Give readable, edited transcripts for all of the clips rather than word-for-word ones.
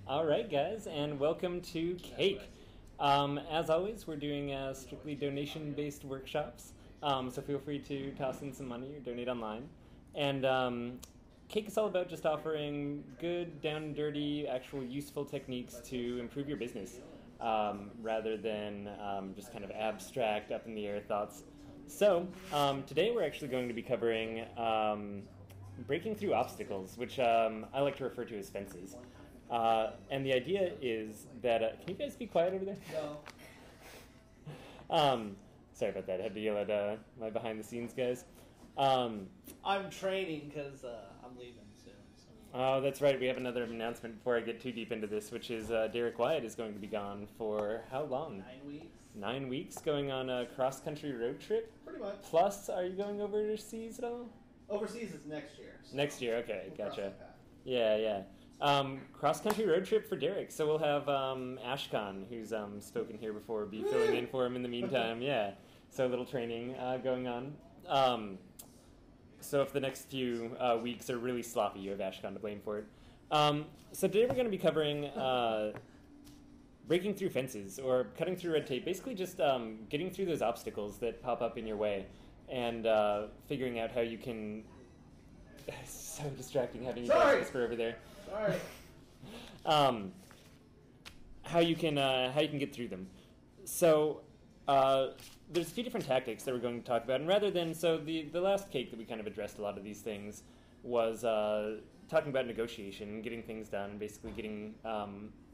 All right, guys, and welcome to Cake. As always, we're doing strictly donation-based workshops, so feel free to toss in some money or donate online. And Cake is all about just offering good, down and dirty, actual useful techniques to improve your business, rather than just kind of abstract, up-in-the-air thoughts. So today we're actually going to be covering breaking through obstacles, which I like to refer to as fences. And the idea is that... can you guys be quiet over there? No. Sorry about that. I had to yell at my behind-the-scenes guys. I'm training because I'm leaving soon. So. Oh, that's right. We have another announcement before I get too deep into this, which is Derek Wyatt is going to be gone for how long? 9 weeks. 9 weeks, going on a cross-country road trip? Pretty much. Plus, are you going overseas at all? Overseas is next year. So Next year, okay, gotcha. Path. Yeah. Cross-country road trip for Derek. So we'll have Ashkan, who's spoken here before, be filling in for him in the meantime. Yeah, so a little training going on. So if the next few weeks are really sloppy, you have Ashkan to blame for it. So today we're going to be covering breaking through fences or cutting through red tape. Basically just getting through those obstacles that pop up in your way and figuring out how you can... so distracting having you guys whisper over there. Sorry. How you can get through them. So there's a few different tactics that we're going to talk about, and rather than the last Cake that we kind of addressed a lot of these things was talking about negotiation, getting things done, basically getting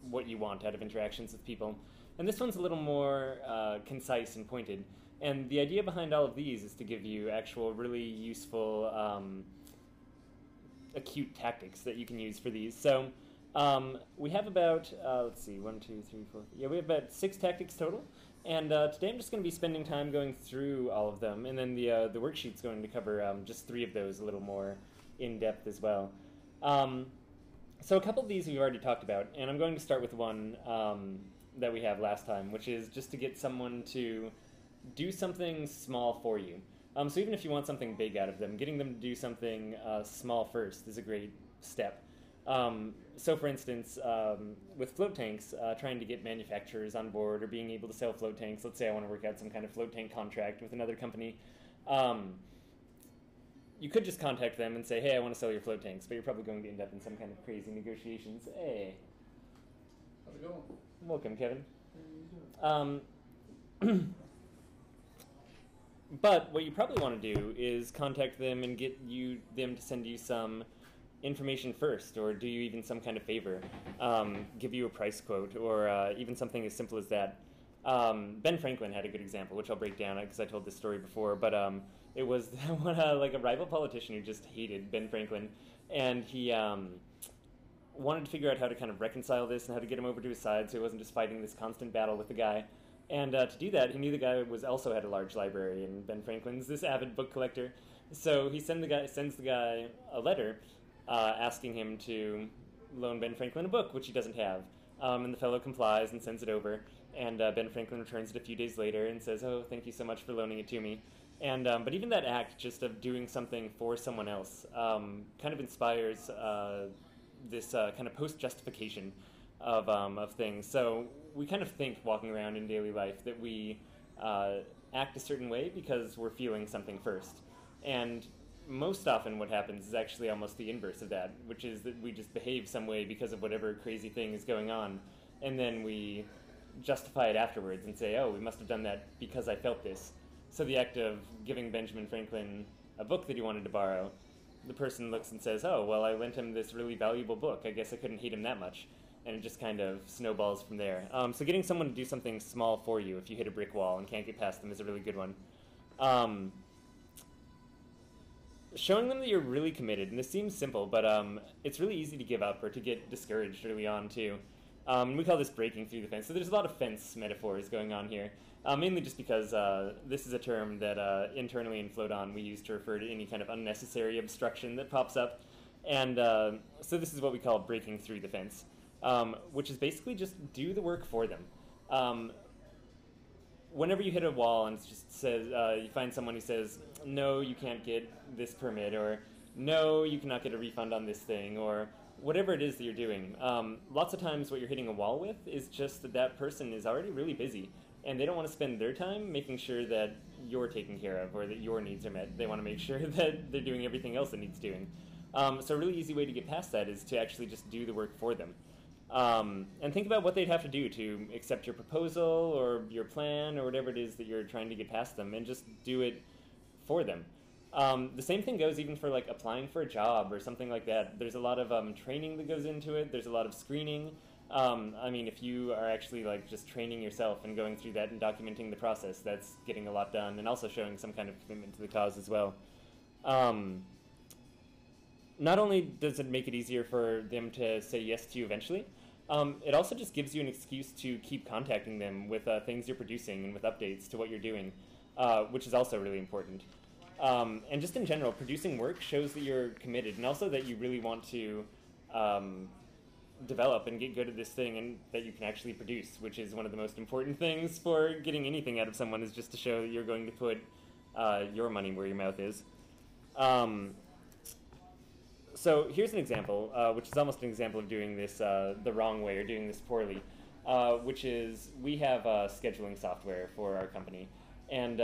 what you want out of interactions with people. And this one's a little more concise and pointed. And the idea behind all of these is to give you actual really useful acute tactics that you can use for these. So we have about, let's see, 1, 2, 3, 4, yeah, we have about 6 tactics total. And today I'm just going to be spending time going through all of them, and then the worksheet's going to cover just 3 of those a little more in depth as well. So a couple of these we've already talked about, and I'm going to start with one that we have last time, which is just to get someone to do something small for you. So even if you want something big out of them, getting them to do something small first is a great step. So for instance, with float tanks, trying to get manufacturers on board or being able to sell float tanks, let's say I want to work out some kind of float tank contract with another company, you could just contact them and say, hey, I want to sell your float tanks, but you're probably going to end up in some kind of crazy negotiations. Hey. How's it going? Welcome, Kevin. But what you probably want to do is contact them and get them to send you some information first, or do you even some kind of favor, give you a price quote, or even something as simple as that. Ben Franklin had a good example, which I'll break down because I told this story before, but it was like a rival politician who just hated Ben Franklin, and he wanted to figure out how to kind of reconcile this and how to get him over to his side so he wasn't just fighting this constant battle with the guy. And to do that, he knew the guy also had a large library, and Ben Franklin's this avid book collector. So he sends the guy a letter asking him to loan Ben Franklin a book, which he doesn't have. And the fellow complies and sends it over. And Ben Franklin returns it a few days later and says, oh, thank you so much for loaning it to me. And but even that act just of doing something for someone else kind of inspires this kind of post-justification of things. So we kind of think walking around in daily life that we act a certain way because we're feeling something first. And most often what happens is actually almost the inverse of that, which is that we just behave some way because of whatever crazy thing is going on, and then we justify it afterwards and say, oh, we must have done that because I felt this. So the act of giving Benjamin Franklin a book that he wanted to borrow, the person looks and says, oh, well, I lent him this really valuable book. I guess I couldn't hate him that much. And it just kind of snowballs from there. So getting someone to do something small for you if you hit a brick wall and can't get past them is a really good one. Showing them that you're really committed, and this seems simple, but it's really easy to give up or to get discouraged early on, too. We call this breaking through the fence. So there's a lot of fence metaphors going on here, mainly just because this is a term that internally in Float-On we use to refer to any kind of unnecessary obstruction that pops up. And so this is what we call breaking through the fence, which is basically just do the work for them. Whenever you hit a wall and it just says, you find someone who says, no, you can't get this permit, or no, you cannot get a refund on this thing, or whatever it is that you're doing, lots of times what you're hitting a wall with is just that that person is already really busy, and they don't want to spend their time making sure that you're taken care of or that your needs are met. They want to make sure that they're doing everything else that needs doing. So a really easy way to get past that is to actually just do the work for them. And think about what they'd have to do to accept your proposal or your plan or whatever it is that you're trying to get past them, and just do it for them. The same thing goes even for like applying for a job or something like that. There's a lot of training that goes into it. There's a lot of screening. I mean, if you are actually like just training yourself and going through that and documenting the process, that's getting a lot done, and also showing some kind of commitment to the cause as well. Not only does it make it easier for them to say yes to you eventually, it also just gives you an excuse to keep contacting them with things you're producing and with updates to what you're doing, which is also really important. And just in general, producing work shows that you're committed, and also that you really want to develop and get good at this thing, and that you can actually produce, which is one of the most important things for getting anything out of someone, is just to show that you're going to put your money where your mouth is. So here's an example, which is almost an example of doing this the wrong way or doing this poorly, which is we have scheduling software for our company, and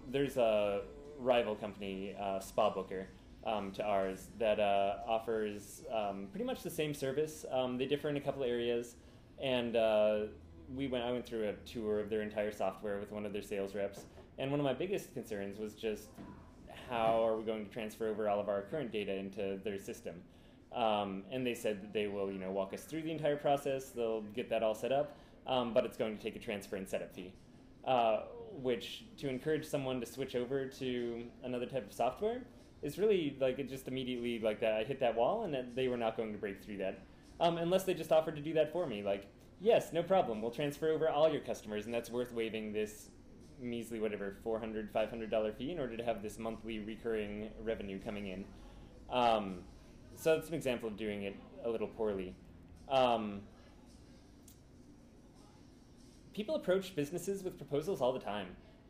there's a rival company, Spa Booker, to ours that offers pretty much the same service. They differ in a couple areas, and I went through a tour of their entire software with one of their sales reps, and one of my biggest concerns was just how are we going to transfer over all of our current data into their system. And they said that they will, walk us through the entire process. They'll get that all set up, but it's going to take a transfer and setup fee. Which, to encourage someone to switch over to another type of software, is really like it just immediately like that. I hit that wall, and that they were not going to break through that, unless they just offered to do that for me. Like, yes, no problem. We'll transfer over all your customers, and that's worth waiving this measly whatever $400, $500 fee in order to have this monthly recurring revenue coming in. So that's an example of doing it a little poorly. People approach businesses with proposals all the time.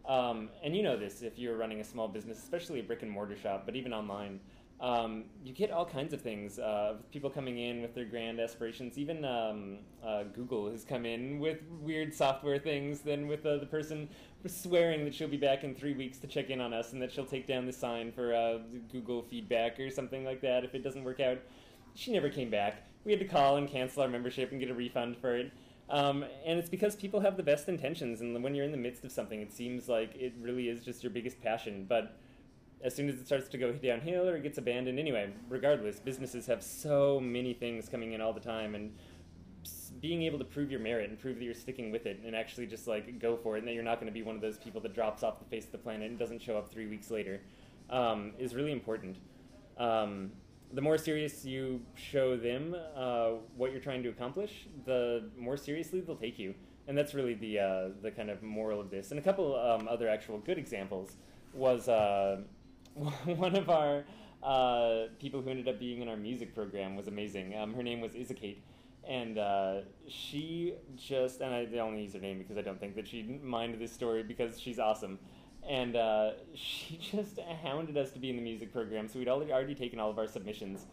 And you know this if you're running a small business, especially a brick and mortar shop, but even online. You get all kinds of things, people coming in with their grand aspirations. Even Google has come in with weird software things, then with the person swearing that she'll be back in 3 weeks to check in on us, and that she'll take down the sign for Google feedback or something like that if it doesn't work out. She never came back. We had to call and cancel our membership and get a refund for it. And it's because people have the best intentions, and when you're in the midst of something, it seems like it really is just your biggest passion, but as soon as it starts to go downhill or it gets abandoned, anyway, regardless, businesses have so many things coming in all the time, and being able to prove your merit and prove that you're sticking with it and actually just like go for it, and that you're not going to be one of those people that drops off the face of the planet and doesn't show up 3 weeks later, is really important. The more serious you show them what you're trying to accomplish, the more seriously they'll take you. And that's really the kind of moral of this. And a couple other actual good examples was one of our people who ended up being in our music program was amazing. Her name was Isakate. And she just, and I only use her name because I don't think that she'd mind this story because she's awesome. And she just hounded us to be in the music program. So we'd already taken all of our submissions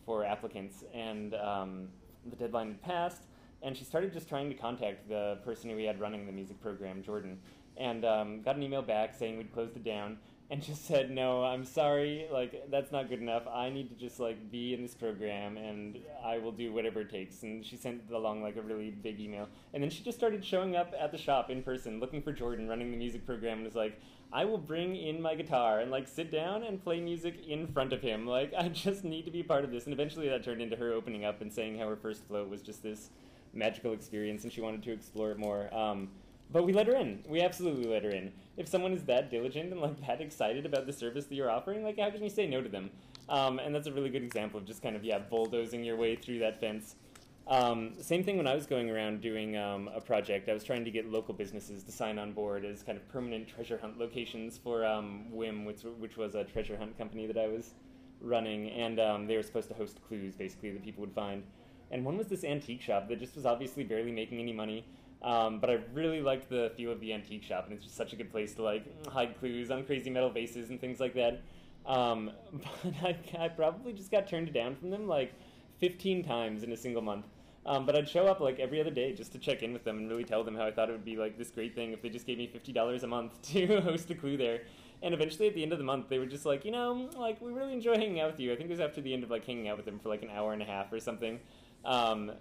for applicants, and the deadline had passed. And she started just trying to contact the person who we had running the music program, Jordan, and got an email back saying we'd closed it down, and just said, no, I'm sorry, like, that's not good enough. I need to just, like, be in this program, and I will do whatever it takes. And she sent along, like, a really big email. And then she just started showing up at the shop in person, looking for Jordan, running the music program, and was like, I will bring in my guitar and, like, sit down and play music in front of him. Like, I just need to be part of this. And eventually that turned into her opening up and saying how her first float was just this magical experience, and she wanted to explore it more. But we let her in. We absolutely let her in. If someone is that diligent and like that excited about the service that you're offering, like how can you say no to them? And that's a really good example of just kind of, bulldozing your way through that fence. Same thing when I was going around doing a project. I was trying to get local businesses to sign on board as kind of permanent treasure hunt locations for WIM, which was a treasure hunt company that I was running. And they were supposed to host clues, basically, that people would find. And one was this antique shop that just was obviously barely making any money. But I really liked the feel of the antique shop, and it's just such a good place to like hide clues on crazy metal vases and things like that. But I probably just got turned down from them like 15 times in a single month. But I'd show up like every other day just to check in with them and really tell them how I thought it would be like this great thing if they just gave me $50 a month to host a clue there. And eventually at the end of the month, they were just like, like, we really enjoy hanging out with you. I think it was after the end of like hanging out with them for like an hour and a half or something. And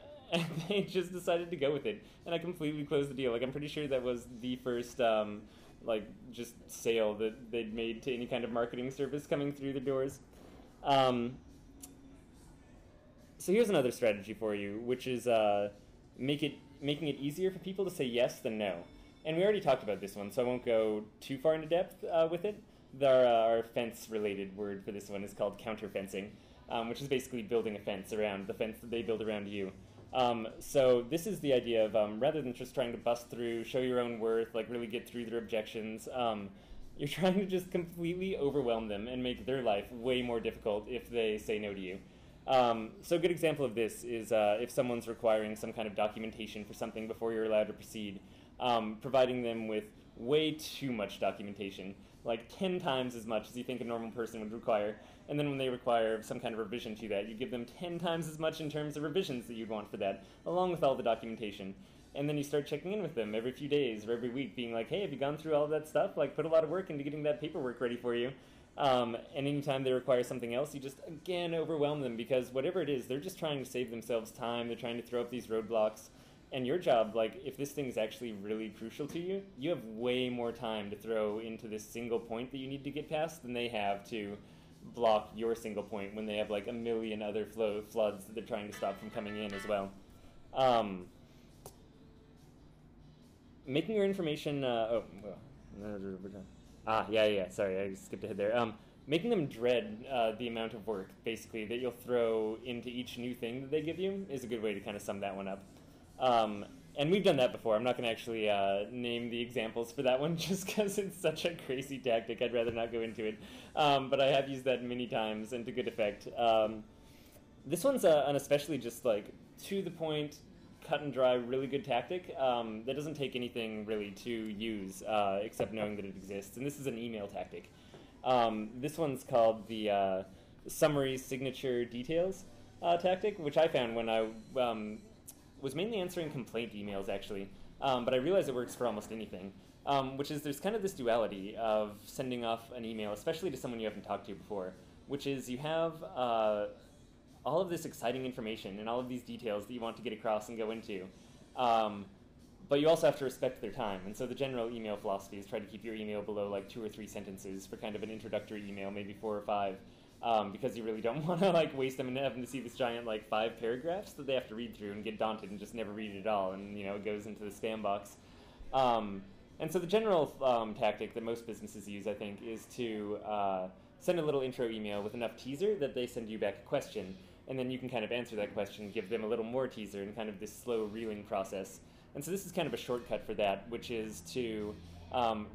they just decided to go with it. And I completely closed the deal. Like, I'm pretty sure that was the first, like, just sale that they'd made to any kind of marketing service coming through the doors. So here's another strategy for you, which is making it easier for people to say yes than no. And we already talked about this one, so I won't go too far into depth with it. Our fence-related word for this one is called counter-fencing, which is basically building a fence around the fence that they build around you. So this is the idea of rather than just trying to bust through, show your own worth, like really get through their objections, you're trying to just completely overwhelm them and make their life way more difficult if they say no to you. So a good example of this is if someone's requiring some kind of documentation for something before you're allowed to proceed, providing them with way too much documentation, like 10 times as much as you think a normal person would require, and then when they require some kind of revision to that, you give them 10 times as much in terms of revisions that you'd want for that, along with all the documentation. And then you start checking in with them every few days or every week, being like, hey, have you gone through all of that stuff? Like, put a lot of work into getting that paperwork ready for you. And anytime they require something else, you just, again, overwhelm them, because whatever it is, they're just trying to save themselves time. They're trying to throw up these roadblocks. And your job, like, if this thing is actually really crucial to you, you have way more time to throw into this single point that you need to get past than they have to block your single point when they have, like, a million other floods that they're trying to stop from coming in as well. Making your information... sorry, I skipped ahead there. Making them dread the amount of work, basically, that you'll throw into each new thing that they give you is a good way to kind of sum that one up. And we've done that before. I'm not going to actually name the examples for that one just because it's such a crazy tactic. I'd rather not go into it. But I have used that many times and to good effect. This one's an especially just like to the point, cut and dry, really good tactic that doesn't take anything really to use except knowing that it exists. And this is an email tactic. This one's called the summary signature details tactic, which I found when I was mainly answering complaint emails, actually. But I realized it works for almost anything, which is there's kind of this duality of sending off an email, especially to someone you haven't talked to before, which is you have all of this exciting information and all of these details that you want to get across and go into. But you also have to respect their time. And so the general email philosophy is try to keep your email below like 2 or 3 sentences for kind of an introductory email, maybe 4 or 5, because you really don't want to like waste them and having to see this giant like 5 paragraphs that they have to read through and get daunted and just never read it at all. And, you know, it goes into the spam box. And so the general tactic that most businesses use, I think, is to send a little intro email with enough teaser that they send you back a question. And then you can kind of answer that question, give them a little more teaser, and kind of this slow reeling process. And so this is kind of a shortcut for that, which is to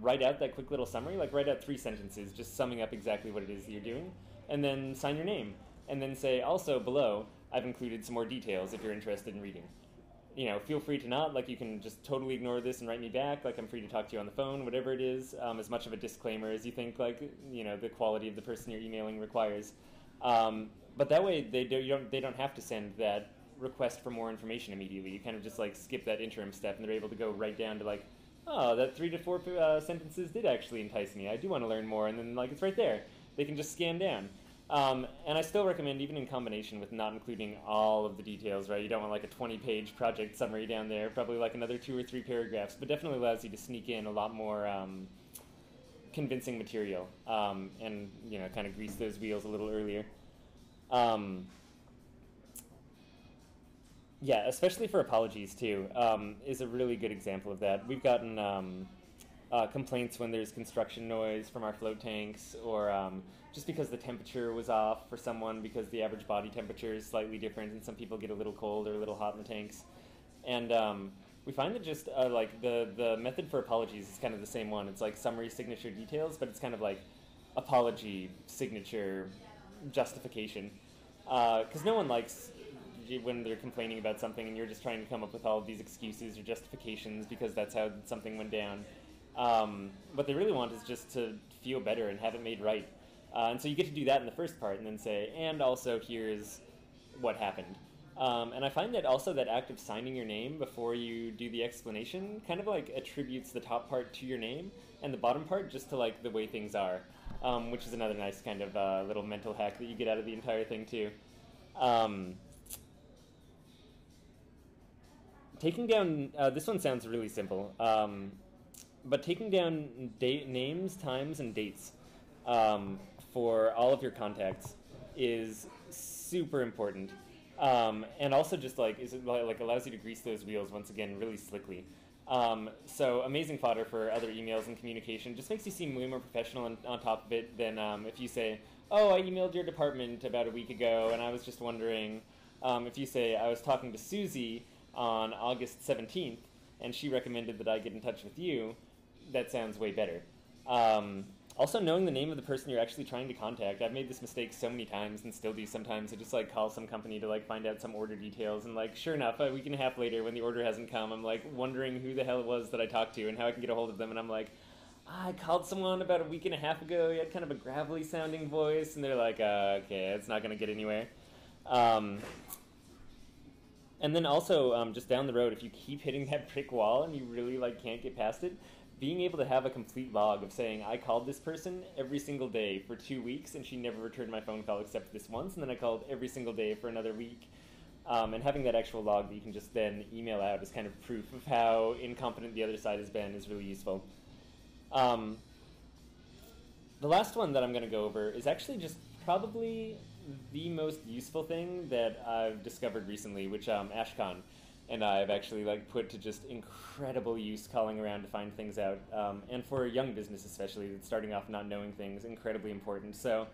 write out that quick little summary, like write out 3 sentences, just summing up exactly what it is that you're doing, and then sign your name. And then say, also below, I've included some more details if you're interested in reading. You know, feel free to not, like you can just totally ignore this and write me back, like I'm free to talk to you on the phone, whatever it is, as much of a disclaimer as you think, like, you know, the quality of the person you're emailing requires. But that way, they don't have to send that request for more information immediately. You kind of just like skip that interim step, and they're able to go right down to like, oh, that 3 to 4 sentences did actually entice me. I do want to learn more, and then like it's right there. They can just scan down. And I still recommend, even in combination with not including all of the details, right? You don't want like a 20-page project summary down there. Probably like another 2 or 3 paragraphs, but definitely allows you to sneak in a lot more convincing material, and you know, kind of grease those wheels a little earlier. Yeah, especially for apologies too, is a really good example of that. We've gotten complaints when there's construction noise from our float tanks, or just because the temperature was off for someone, because the average body temperature is slightly different, and some people get a little cold or a little hot in the tanks. And we find that just like the method for apologies is kind of the same one. It's like summary signature details, but it's kind of like apology signature justification, because no one likes when they're complaining about something and you're just trying to come up with all of these excuses or justifications because that's how something went down. What they really want is just to feel better and have it made right. And so you get to do that in the first part and then say, and also here's what happened. And I find that also that act of signing your name before you do the explanation kind of like attributes the top part to your name and the bottom part just to like the way things are, which is another nice kind of little mental hack that you get out of the entire thing too. Taking down, this one sounds really simple, but taking down names, times, and dates for all of your contacts is super important. And also just like allows you to grease those wheels once again really slickly. So amazing fodder for other emails and communication. Just makes you seem way more professional on top of it than if you say, oh, I emailed your department about a week ago and I was just wondering. If you say, I was talking to Susie on August 17th and she recommended that I get in touch with you, that sounds way better. Also, knowing the name of the person you're actually trying to contact. I've made this mistake so many times and still do sometimes. I just like call some company to like find out some order details and like sure enough, a week and a half later when the order hasn't come, I'm like wondering who the hell it was that I talked to and how I can get a hold of them, and I'm like, I called someone about a week and a half ago, he had kind of a gravelly sounding voice, and they're like, okay, it's not going to get anywhere. And then also, just down the road, if you keep hitting that brick wall and you really like can't get past it, being able to have a complete log of saying, I called this person every single day for 2 weeks and she never returned my phone call except this once, and then I called every single day for another week. And having that actual log that you can just then email out as kind of proof of how incompetent the other side has been is really useful. The last one that I'm going to go over is actually just probably the most useful thing that I've discovered recently, which Ashkan and I have actually like put to just incredible use calling around to find things out, and for a young business especially that's starting off not knowing things, incredibly important. So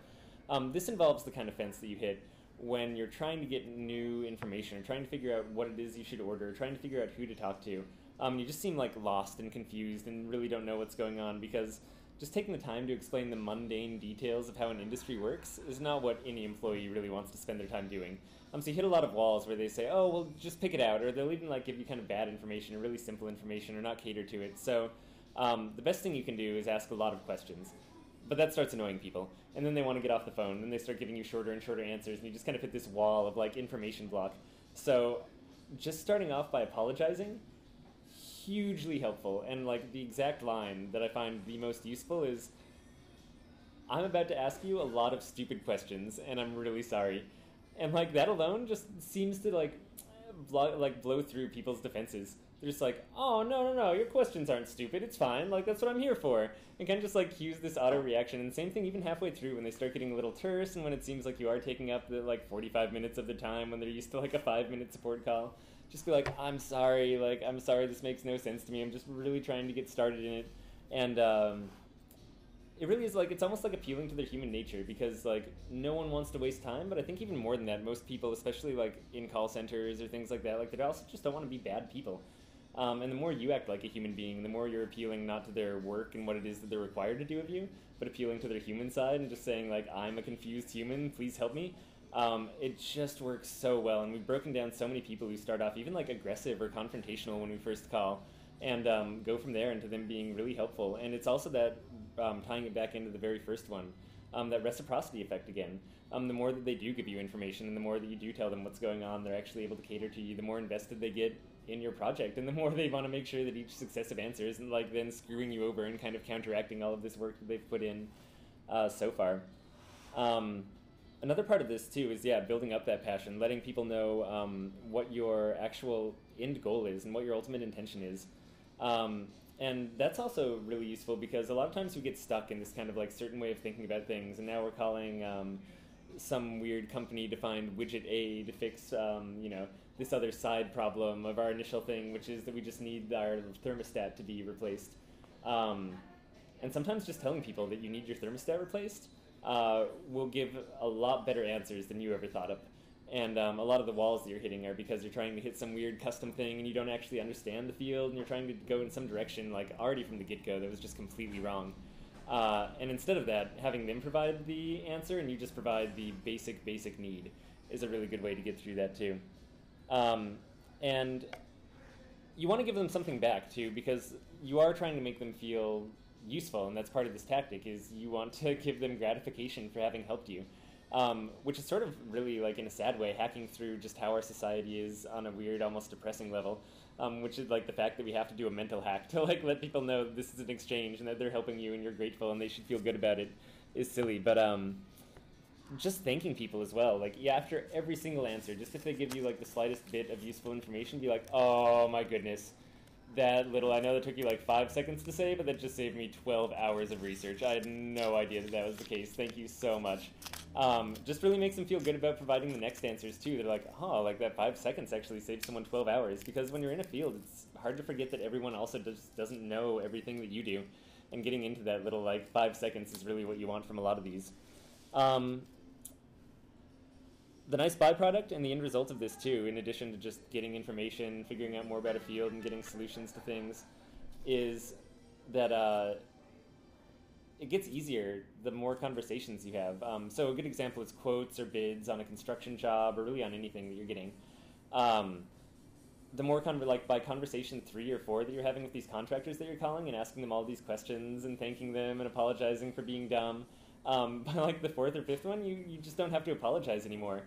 this involves the kind of fence that you hit when you're trying to get new information, or trying to figure out what it is you should order, trying to figure out who to talk to. You just seem like lost and confused and really don't know what's going on, because just taking the time to explain the mundane details of how an industry works is not what any employee really wants to spend their time doing. So you hit a lot of walls where they say, oh, well, just pick it out, or they'll even like give you kind of bad information or really simple information or not cater to it. So the best thing you can do is ask a lot of questions. But that starts annoying people. And then they want to get off the phone, and they start giving you shorter and shorter answers, and you just kind of hit this wall of like information block. So just starting off by apologizing, hugely helpful. And like the exact line that I find the most useful is, I'm about to ask you a lot of stupid questions and I'm really sorry. And like that alone just seems to like blow through people's defenses. They're just like, oh, no, your questions aren't stupid, it's fine, like that's what I'm here for. And kind of just like cues this auto reaction. And same thing even halfway through when they start getting a little terse and when it seems like you are taking up the like 45 minutes of the time when they're used to like a 5-minute support call. Just be like, I'm sorry, this makes no sense to me, I'm just really trying to get started in it. And it really is like, it's almost like appealing to their human nature, because like no one wants to waste time, but I think even more than that, most people, especially like in call centers or things like that, like they also just don't want to be bad people. And the more you act like a human being, the more you're appealing not to their work and what it is that they're required to do of you, but appealing to their human side and just saying like, I'm a confused human, please help me. It just works so well, and we've broken down so many people who start off even like aggressive or confrontational when we first call, and go from there into them being really helpful. And it's also that, tying it back into the very first one, that reciprocity effect again. The more that they do give you information and the more that you do tell them what's going on, they're actually able to cater to you, the more invested they get in your project, and the more they want to make sure that each successive answer isn't like then screwing you over and kind of counteracting all of this work that they've put in so far. Another part of this too is, building up that passion, letting people know what your actual end goal is and what your ultimate intention is. And that's also really useful, because a lot of times we get stuck in this kind of like certain way of thinking about things, and now we're calling some weird company to find widget A to fix, this other side problem of our initial thing, which is that we just need our thermostat to be replaced. And sometimes just telling people that you need your thermostat replaced will give a lot better answers than you ever thought of. And a lot of the walls that you're hitting are because you're trying to hit some weird custom thing and you don't actually understand the field, and you're trying to go in some direction like already from the get-go that was just completely wrong. And instead of that, having them provide the answer and you just provide the basic need is a really good way to get through that too. And you want to give them something back too, because you are trying to make them feel useful, and that's part of this tactic, is you want to give them gratification for having helped you. which is sort of really, like, in a sad way, hacking through just how our society is on a weird, almost depressing level, which is, like, the fact that we have to do a mental hack to, like, let people know this is an exchange and that they're helping you and you're grateful and they should feel good about it is silly. But just thanking people as well. Like, yeah, after every single answer, just if they give you, like, the slightest bit of useful information, be like, oh, my goodness. That little, I know that took you like 5 seconds to say, but that just saved me 12 hours of research. I had no idea that that was the case. Thank you so much. Just really makes them feel good about providing the next answers too. They're like, oh, like that 5 seconds actually saved someone 12 hours. Because when you're in a field, it's hard to forget that everyone also doesn't know everything that you do. And getting into that little like 5 seconds is really what you want from a lot of these. The nice byproduct and the end result of this too, in addition to just getting information, figuring out more about a field, and getting solutions to things, is that it gets easier the more conversations you have. So a good example is quotes or bids on a construction job, or really on anything that you're getting. The more by conversation 3 or 4 that you're having with these contractors that you're calling and asking them all these questions and thanking them and apologizing for being dumb, by like the 4th or 5th one, you just don't have to apologize anymore.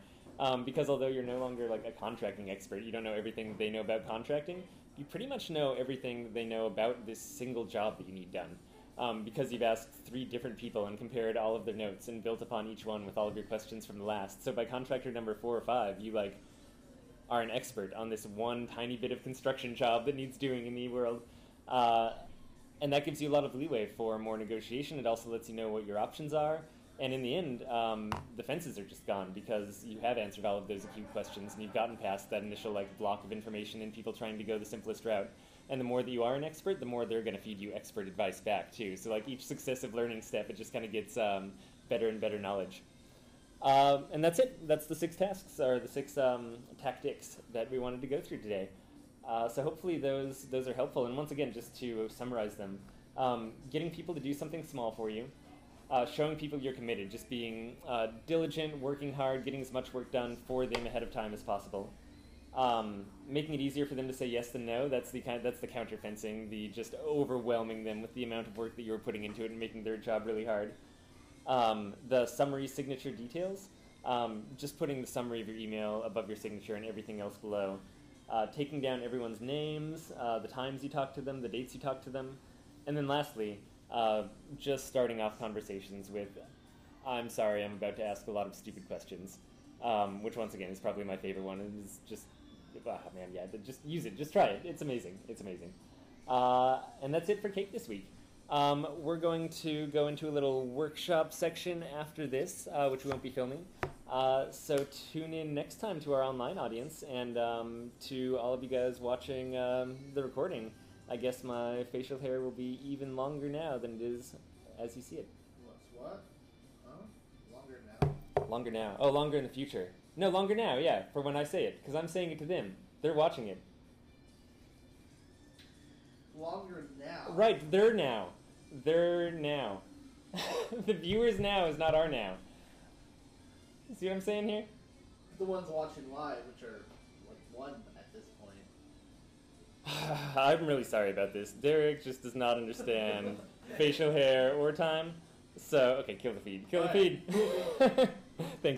Because although you're no longer like a contracting expert, you don't know everything they know about contracting, you pretty much know everything they know about this single job that you need done. Because you've asked 3 different people and compared all of their notes and built upon each one with all of your questions from the last. So by contractor number 4 or 5, you like are an expert on this one tiny bit of construction job that needs doing in the world. And that gives you a lot of leeway for more negotiation. It also lets you know what your options are. And in the end, the fences are just gone because you have answered all of those acute questions and you've gotten past that initial like block of information and people trying to go the simplest route. And the more that you are an expert, the more they're going to feed you expert advice back too. So like each successive learning step, it just kind of gets better and better knowledge. And that's it. That's the 6 tasks, or the 6 tactics that we wanted to go through today. So hopefully those are helpful. And once again, just to summarize them, getting people to do something small for you, showing people you're committed, just being diligent, working hard, getting as much work done for them ahead of time as possible. Making it easier for them to say yes than no, that's the counterfencing, the just overwhelming them with the amount of work that you're putting into it and making their job really hard. The summary signature details, just putting the summary of your email above your signature and everything else below. Taking down everyone's names, the times you talk to them, the dates you talk to them. And then lastly, just starting off conversations with, I'm sorry, I'm about to ask a lot of stupid questions, which once again is probably my favorite one. It's just, man, yeah, just use it. Just try it. It's amazing. It's amazing. And that's it for Cake this week. We're going to go into a little workshop section after this, which we won't be filming. So tune in next time to our online audience and to all of you guys watching the recording. I guess my facial hair will be even longer now than it is as you see it. What? Huh? Longer now? Longer now. Oh, longer in the future. No, longer now, yeah, for when I say it, because I'm saying it to them. They're watching it. Longer now? Right, they're now. They're now. The viewers now is not our now. See what I'm saying here? The ones watching live, which are like 1 at this point. I'm really sorry about this. Derek just does not understand facial hair or time. So, okay, kill the feed. Kill the feed. Thanks.